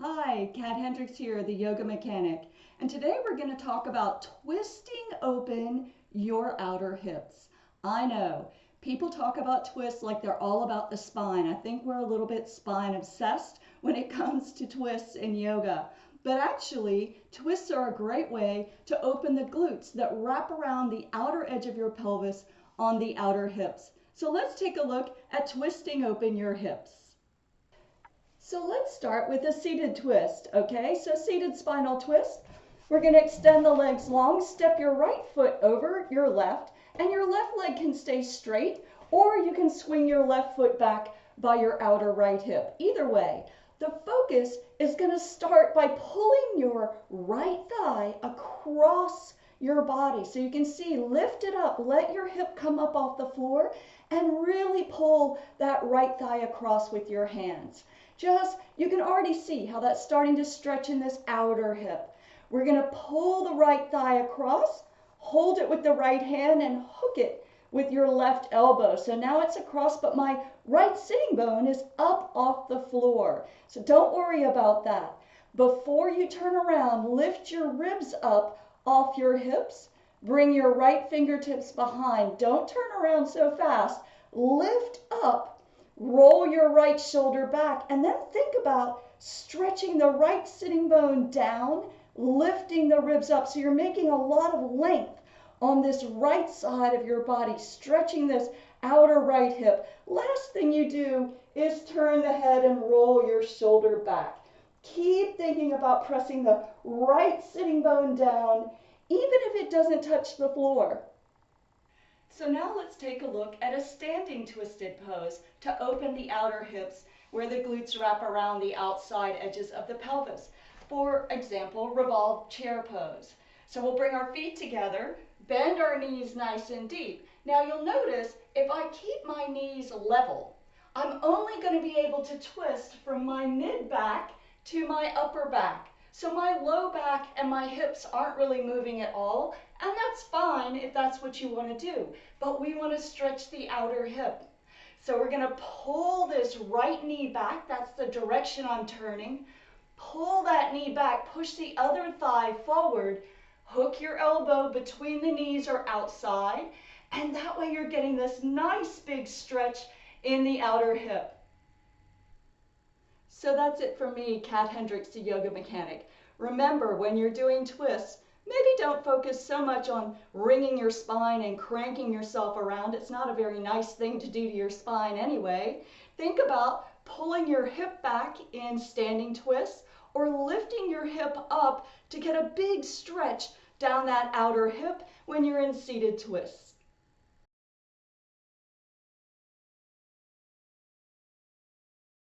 Hi, Kat Hendricks here, the Yoga Mechanic, and today we're going to talk about twisting open your outer hips. I know, people talk about twists like they're all about the spine. I think we're a little bit spine obsessed when it comes to twists in yoga. But actually, twists are a great way to open the glutes that wrap around the outer edge of your pelvis on the outer hips. So let's take a look at twisting open your hips. So let's start with a seated twist, okay? So seated spinal twist. We're going to extend the legs long, step your right foot over your left, and your left leg can stay straight, or you can swing your left foot back by your outer right hip. Either way, the focus is going to start by pulling your right thigh across your body. So you can see, lift it up, let your hip come up off the floor, and really pull that right thigh across with your hands. You can already see how that's starting to stretch in this outer hip. We're going to pull the right thigh across, hold it with the right hand, and hook it with your left elbow. So now it's across, but my right sitting bone is up off the floor. So don't worry about that. Before you turn around, lift your ribs up off your hips. Bring your right fingertips behind. Don't turn around so fast. Lift up. Roll your right shoulder back, and then think about stretching the right sitting bone down, lifting the ribs up. So you're making a lot of length on this right side of your body, stretching this outer right hip. Last thing you do is turn the head and roll your shoulder back. Keep thinking about pressing the right sitting bone down, even if it doesn't touch the floor. So now let's take a look at a standing twisted pose to open the outer hips where the glutes wrap around the outside edges of the pelvis. For example, revolved chair pose. So we'll bring our feet together, bend our knees nice and deep. Now you'll notice if I keep my knees level, I'm only going to be able to twist from my mid back to my upper back. So my low back and my hips aren't really moving at all, and that's fine if that's what you want to do. But we want to stretch the outer hip. So we're going to pull this right knee back. That's the direction I'm turning. Pull that knee back, push the other thigh forward, hook your elbow between the knees or outside, and that way you're getting this nice big stretch in the outer hip. So that's it for me, Kat Hendricks, the Yoga Mechanic. Remember, when you're doing twists, maybe don't focus so much on wringing your spine and cranking yourself around. It's not a very nice thing to do to your spine anyway. Think about pulling your hip back in standing twists or lifting your hip up to get a big stretch down that outer hip when you're in seated twists.